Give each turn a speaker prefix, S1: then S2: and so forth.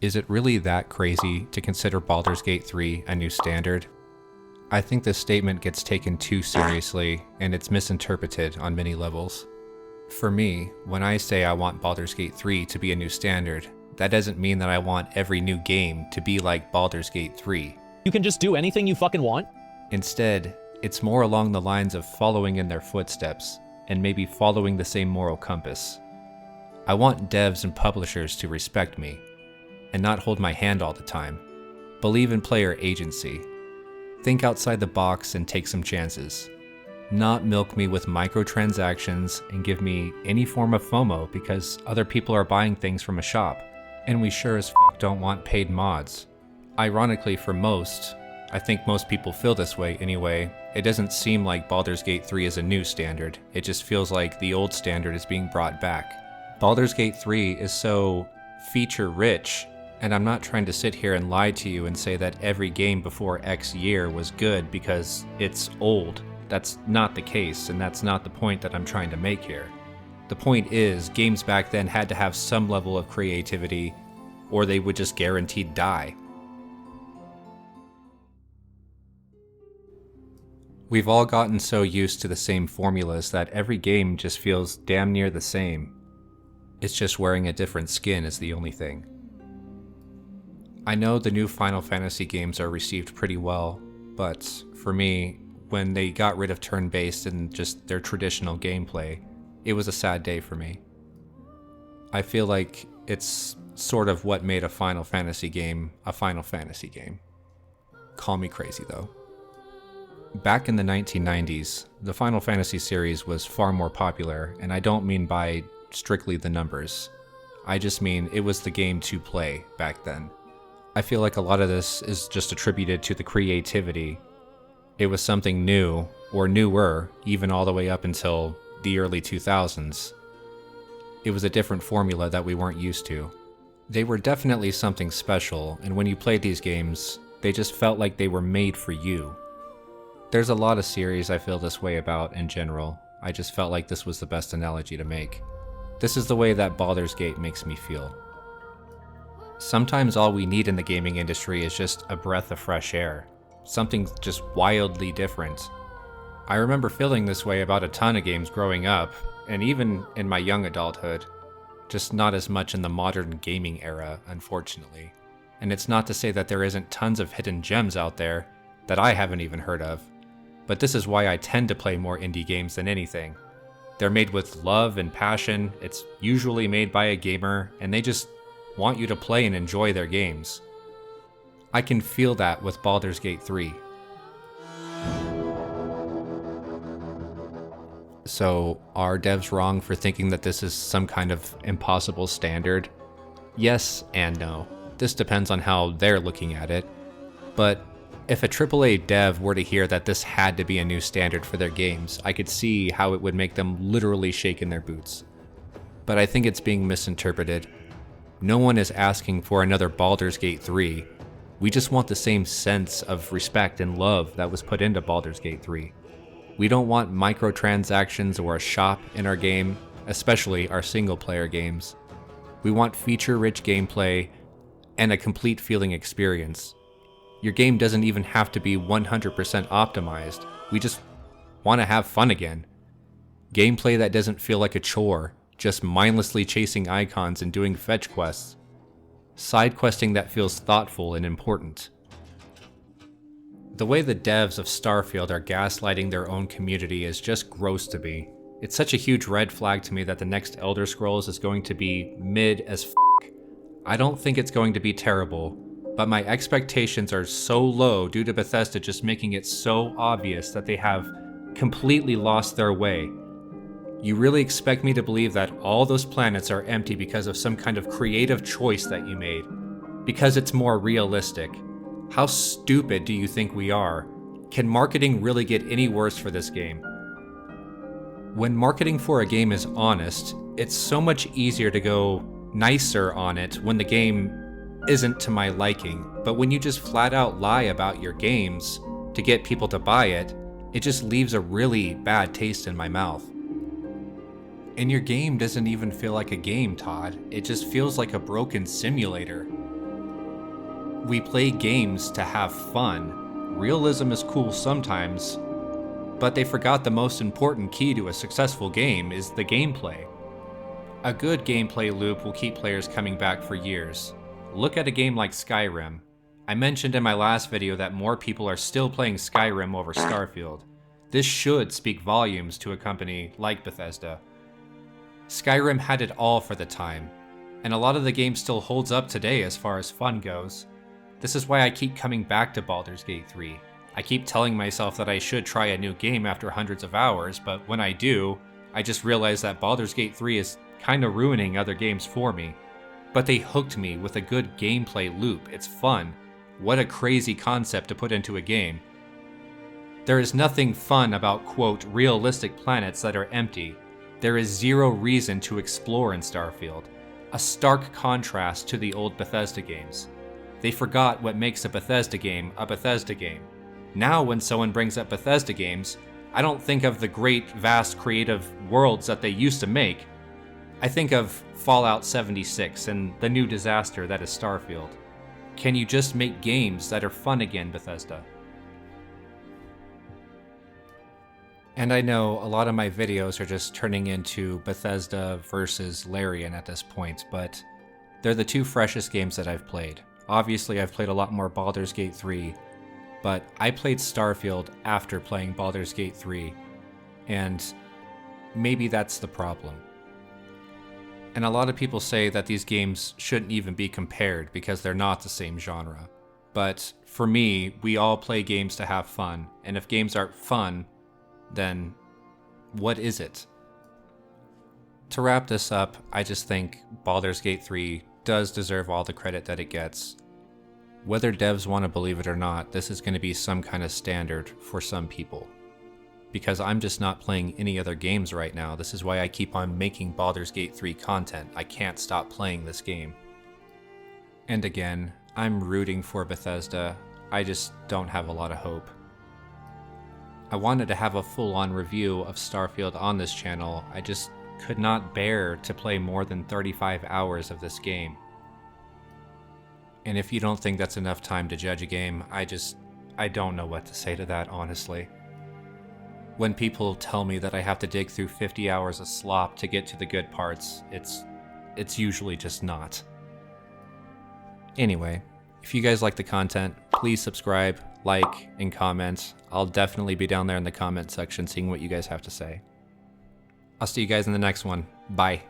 S1: Is it really that crazy to consider Baldur's Gate 3 a new standard? I think this statement gets taken too seriously, and it's misinterpreted on many levels. For me, when I say I want Baldur's Gate 3 to be a new standard, that doesn't mean that I want every new game to be like Baldur's Gate 3.
S2: You can just do anything you fucking want?
S1: Instead, it's more along the lines of following in their footsteps, and maybe following the same moral compass. I want devs and publishers to respect me, and not hold my hand all the time. Believe in player agency. Think outside the box and take some chances. Not milk me with microtransactions and give me any form of FOMO because other people are buying things from a shop, and we sure as fuck don't want paid mods. Ironically for most, I think most people feel this way anyway, it doesn't seem like Baldur's Gate 3 is a new standard, it just feels like the old standard is being brought back. Baldur's Gate 3 is so feature-rich, and I'm not trying to sit here and lie to you and say that every game before X year was good because it's old. That's not the case, and that's not the point that I'm trying to make here. The point is, games back then had to have some level of creativity, or they would just guaranteed die. We've all gotten so used to the same formulas that every game just feels damn near the same. It's just wearing a different skin is the only thing. I know the new Final Fantasy games are received pretty well, but for me, when they got rid of turn-based and just their traditional gameplay, it was a sad day for me. I feel like it's sort of what made a Final Fantasy game a Final Fantasy game. Call me crazy though. Back in the 1990s, the Final Fantasy series was far more popular, and I don't mean by strictly the numbers. I just mean it was the game to play back then. I feel like a lot of this is just attributed to the creativity. It was something new, or newer, even all the way up until the early 2000s. It was a different formula that we weren't used to. They were definitely something special, and when you played these games, they just felt like they were made for you. There's a lot of series I feel this way about in general. I just felt like this was the best analogy to make. This is the way that Baldur's Gate makes me feel. Sometimes all we need in the gaming industry is just a breath of fresh air. Something just wildly different. I remember feeling this way about a ton of games growing up, and even in my young adulthood. Just not as much in the modern gaming era, unfortunately. And it's not to say that there isn't tons of hidden gems out there that I haven't even heard of. But this is why I tend to play more indie games than anything. They're made with love and passion, it's usually made by a gamer, and they just want you to play and enjoy their games. I can feel that with Baldur's Gate 3. So, are devs wrong for thinking that this is some kind of impossible standard? Yes and no. This depends on how they're looking at it. But if a AAA dev were to hear that this had to be a new standard for their games, I could see how it would make them literally shake in their boots. But I think it's being misinterpreted. No one is asking for another Baldur's Gate 3. We just want the same sense of respect and love that was put into Baldur's Gate 3. We don't want microtransactions or a shop in our game, especially our single-player games. We want feature-rich gameplay and a complete feeling experience. Your game doesn't even have to be 100% optimized. We just want to have fun again. Gameplay that doesn't feel like a chore, just mindlessly chasing icons and doing fetch quests. Side questing that feels thoughtful and important. The way the devs of Starfield are gaslighting their own community is just gross to me. It's such a huge red flag to me that the next Elder Scrolls is going to be mid as fuck. I don't think it's going to be terrible, but my expectations are so low due to Bethesda just making it so obvious that they have completely lost their way. You really expect me to believe that all those planets are empty because of some kind of creative choice that you made? Because it's more realistic. How stupid do you think we are? Can marketing really get any worse for this game? When marketing for a game is honest, it's so much easier to go nicer on it when the game isn't to my liking. But when you just flat out lie about your games to get people to buy it, it just leaves a really bad taste in my mouth. And your game doesn't even feel like a game, Todd. It just feels like a broken simulator. We play games to have fun. Realism is cool sometimes, but they forgot the most important key to a successful game is the gameplay. A good gameplay loop will keep players coming back for years. Look at a game like Skyrim. I mentioned in my last video that more people are still playing Skyrim over Starfield. This should speak volumes to a company like Bethesda. Skyrim had it all for the time, and a lot of the game still holds up today as far as fun goes. This is why I keep coming back to Baldur's Gate 3. I keep telling myself that I should try a new game after hundreds of hours, but when I do, I just realize that Baldur's Gate 3 is kinda ruining other games for me. But they hooked me with a good gameplay loop. It's fun. What a crazy concept to put into a game. There is nothing fun about, quote, realistic planets that are empty. There is zero reason to explore in Starfield. A stark contrast to the old Bethesda games. They forgot what makes a Bethesda game a Bethesda game. Now when someone brings up Bethesda games, I don't think of the great, vast, creative worlds that they used to make. I think of Fallout 76 and the new disaster that is Starfield. Can you just make games that are fun again, Bethesda? And I know a lot of my videos are just turning into Bethesda versus Larian at this point, but they're the two freshest games that I've played. Obviously, I've played a lot more Baldur's Gate 3, but I played Starfield after playing Baldur's Gate 3, and maybe that's the problem. And a lot of people say that these games shouldn't even be compared because they're not the same genre. But for me, we all play games to have fun, and if games aren't fun, then what is it? To wrap this up, I just think Baldur's Gate 3 does deserve all the credit that it gets. Whether devs want to believe it or not, this is going to be some kind of standard for some people. Because I'm just not playing any other games right now. This is why I keep on making Baldur's Gate 3 content. I can't stop playing this game. And again, I'm rooting for Bethesda. I just don't have a lot of hope. I wanted to have a full-on review of Starfield on this channel. I just could not bear to play more than 35 hours of this game. And if you don't think that's enough time to judge a game, I don't know what to say to that, honestly. When people tell me that I have to dig through 50 hours of slop to get to the good parts, it's usually just not. Anyway, if you guys like the content, please subscribe, like, and comment. I'll definitely be down there in the comment section seeing what you guys have to say. I'll see you guys in the next one. Bye.